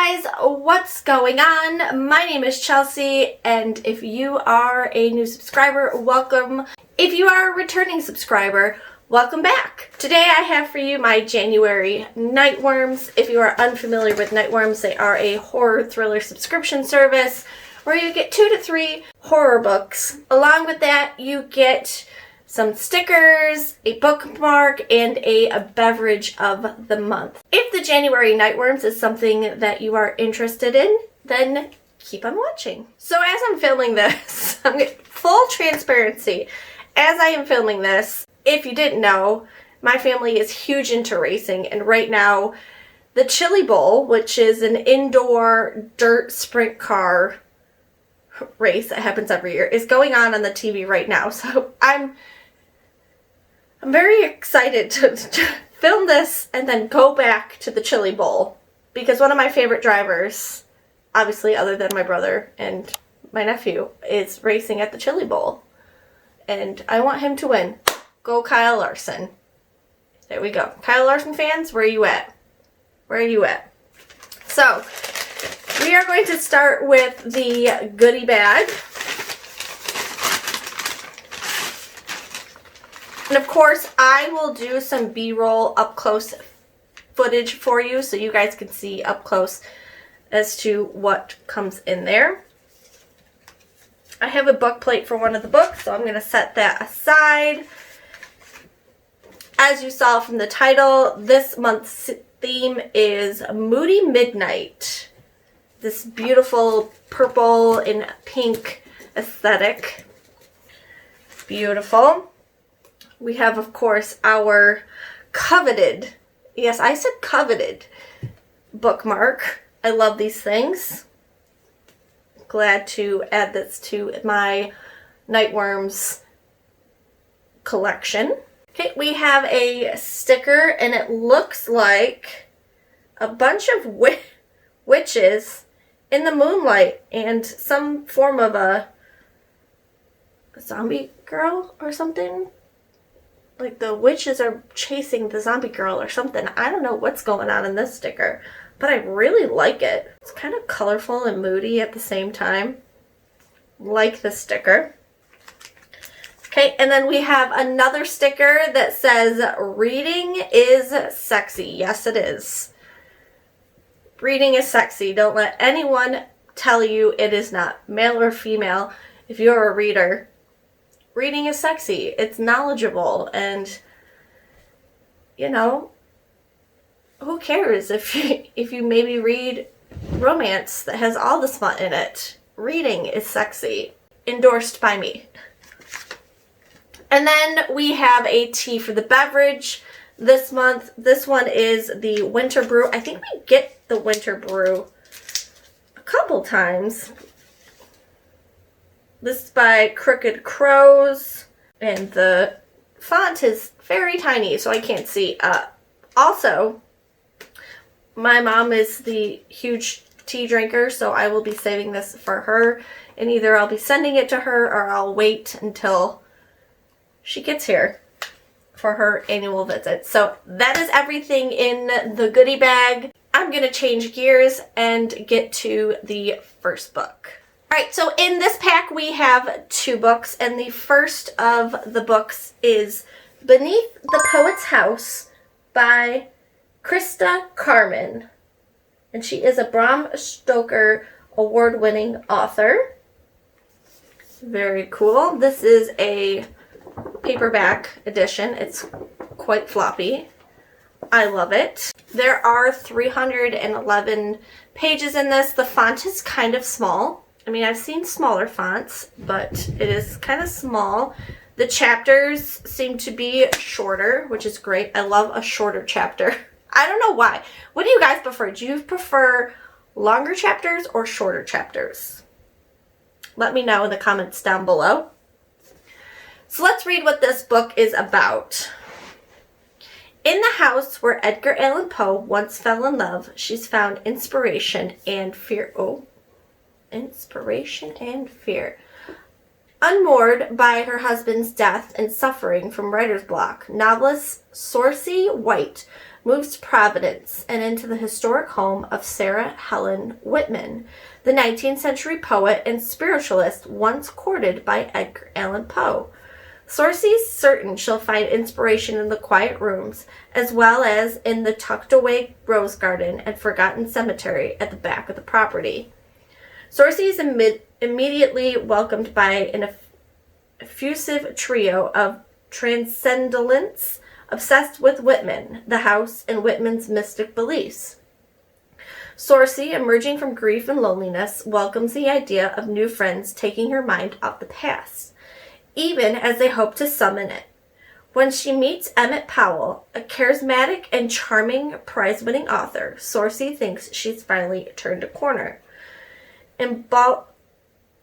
guys, what's going on? My name is Chelsea, and if you are a new subscriber, welcome. If you are a returning subscriber, welcome back. Today I have for you my January Nightworms. If you are unfamiliar with Nightworms, they are a horror thriller subscription service where you get 2 to 3 horror books. Along with that, you get some stickers, a bookmark, and a beverage of the month. If the January Nightworms is something that you are interested in, then keep on watching. So as I'm filming this, full transparency, as I am filming this, if you didn't know, my family is huge into racing, and right now, the Chili Bowl, which is an indoor dirt sprint car race that happens every year, is going on the TV right now. So I'm very excited to film this and then go back to the Chili Bowl, because one of my favorite drivers, obviously other than my brother and my nephew, is racing at the Chili Bowl. And I want him to win. Go Kyle Larson. There we go. Kyle Larson fans, where are you at? Where are you at? So, we are going to start with the goodie bag. And of course, I will do some B-roll up close footage for you so you guys can see up close as to what comes in there. I have a book plate for one of the books, so I'm going to set that aside. As you saw from the title, this month's theme is Moody Midnight. This beautiful purple and pink aesthetic. Beautiful. We have, of course, our coveted, yes, I said coveted, bookmark. I love these things. Glad to add this to my Nightworms collection. Okay, we have a sticker, and it looks like a bunch of witches in the moonlight and some form of a zombie girl or something. Like the witches are chasing the zombie girl or something. I don't know what's going on in this sticker, but I really like it. It's kind of colorful and moody at the same time. Like the sticker. Okay, and then we have another sticker that says, reading is sexy. Yes, it is. Reading is sexy. Don't let anyone tell you it is not. Male or female, if you're a reader, reading is sexy. It's knowledgeable, and you know, who cares if you maybe read romance that has all the smut in it? Reading is sexy. Endorsed by me. And then we have a tea for the beverage this month. This one is the Winter Brew. I think we get the Winter Brew a couple times. This is by Crooked Crows, and the font is very tiny, so I can't see. Also, my mom is the huge tea drinker, so I will be saving this for her, and either I'll be sending it to her or I'll wait until she gets here for her annual visit. So that is everything in the goodie bag. I'm going to change gears and get to the first book. Alright, so in this pack we have 2 books, and the first of the books is Beneath the Poet's House by Christina Carmen. And she is a Bram Stoker award-winning author. Very cool. This is a paperback edition. It's quite floppy. I love it. There are 311 pages in this. The font is kind of small. I mean, I've seen smaller fonts, but it is kind of small. The chapters seem to be shorter, which is great. I love a shorter chapter. I don't know why. What do you guys prefer? Do you prefer longer chapters or shorter chapters? Let me know in the comments down below. So let's read what this book is about. In the house where Edgar Allan Poe once fell in love, she's found inspiration and fear. Oh. Inspiration and fear. Unmoored by her husband's death and suffering from writer's block, novelist Sorcy White moves to Providence and into the historic home of Sarah Helen Whitman, the 19th century poet and spiritualist once courted by Edgar Allan Poe. Sorcy's certain she'll find inspiration in the quiet rooms, as well as in the tucked-away rose garden and forgotten cemetery at the back of the property. Sorcy is immediately welcomed by an effusive trio of transcendentalists obsessed with Whitman, the house, and Whitman's mystic beliefs. Sorcy, emerging from grief and loneliness, welcomes the idea of new friends taking her mind off the past, even as they hope to summon it. When she meets Emmett Powell, a charismatic and charming prize-winning author, Sorcy thinks she's finally turned a corner.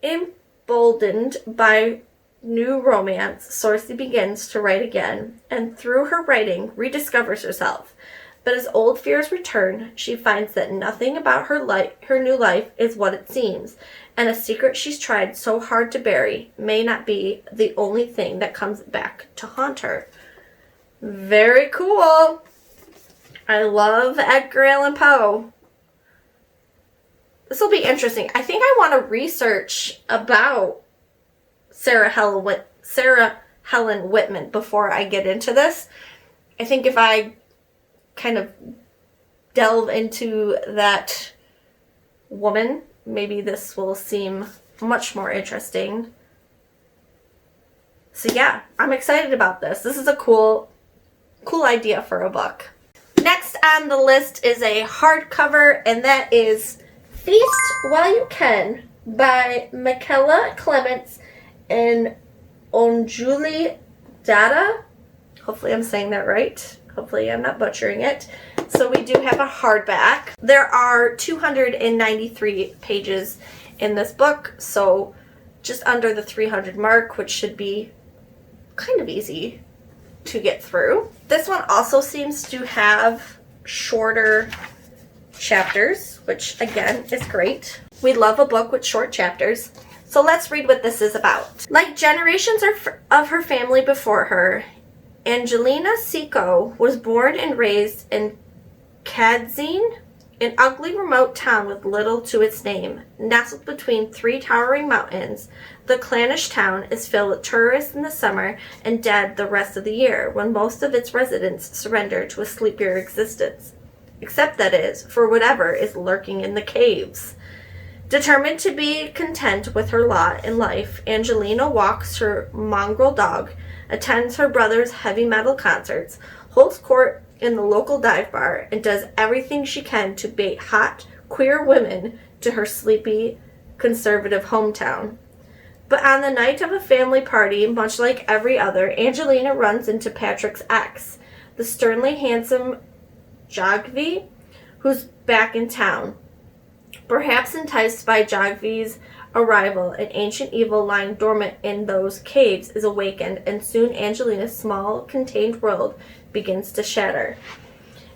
Emboldened by new romance, Sorcy begins to write again, and through her writing rediscovers herself. But as old fears return, she finds that nothing about her new life is what it seems, and a secret she's tried so hard to bury may not be the only thing that comes back to haunt her. Very cool. I love Edgar Allan Poe. This will be interesting. I think I want to research about Sarah Helen Whitman before I get into this. I think if I kind of delve into that woman, maybe this will seem much more interesting. So yeah, I'm excited about this. This is a cool idea for a book. Next on the list is a hardcover, and that is Feast While You Can by Michaela Clements and Onjuli Dada. Hopefully I'm saying that right. Hopefully I'm not butchering it. So we do have a hardback. There are 293 pages in this book, so just under the 300 mark, which should be kind of easy to get through. This one also seems to have shorter chapters, which again is great. We love a book with short chapters. So let's read what this is about. Like generations of her family before her, Angelina Seco was born and raised in Kadzin, an ugly remote town with little to its name. Nestled between three towering mountains, the clannish town is filled with tourists in the summer and dead the rest of the year, when most of its residents surrender to a sleepier existence. Except, that is, for whatever is lurking in the caves. Determined to be content with her lot in life, Angelina walks her mongrel dog, attends her brother's heavy metal concerts, holds court in the local dive bar, and does everything she can to bait hot, queer women to her sleepy, conservative hometown. But on the night of a family party, much like every other, Angelina runs into Patrick's ex, the sternly handsome Jagvi, who's back in town. Perhaps enticed by Jagvi's arrival, an ancient evil lying dormant in those caves is awakened, and soon Angelina's small, contained world begins to shatter.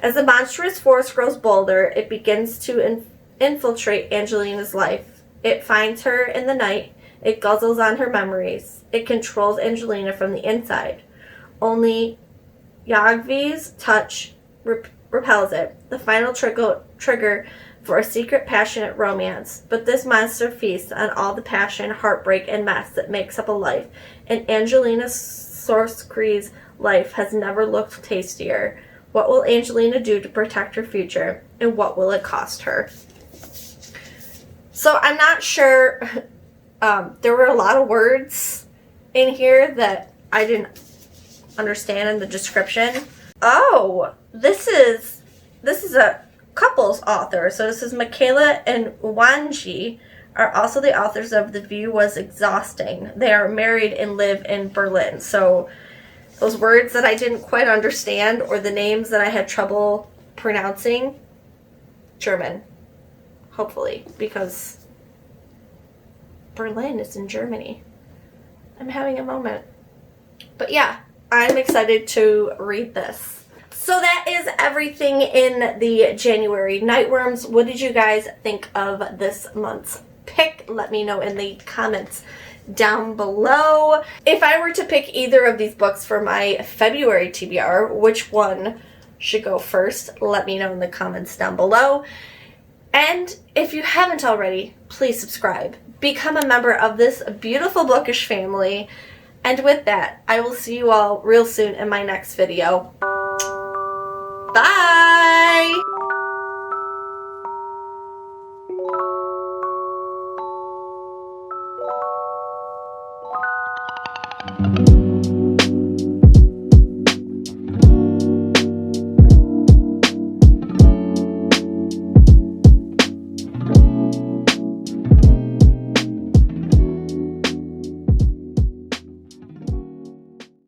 As the monstrous force grows bolder, it begins to infiltrate Angelina's life. It finds her in the night. It guzzles on her memories. It controls Angelina from the inside. Only Jagvi's touch repels it, the final trigger for a secret, passionate romance. But this monster feasts on all the passion, heartbreak, and mess that makes up a life, and Angelina Sorcery's life has never looked tastier. What will Angelina do to protect her future, and what will it cost her? So I'm not sure. There were a lot of words in here that I didn't understand in the description. Oh, this is a couples author. So this is Michaela and Wanji are also the authors of The View Was Exhausting. They are married and live in Berlin. So those words that I didn't quite understand, or the names that I had trouble pronouncing, German, hopefully, because Berlin is in Germany. I'm having a moment. But yeah, I'm excited to read this. So that is everything in the January Nightworms. What did you guys think of this month's pick? Let me know in the comments down below. If I were to pick either of these books for my February TBR, which one should go first, let me know in the comments down below. And if you haven't already, please subscribe. Become a member of this beautiful bookish family. And with that, I will see you all real soon in my next video. Bye!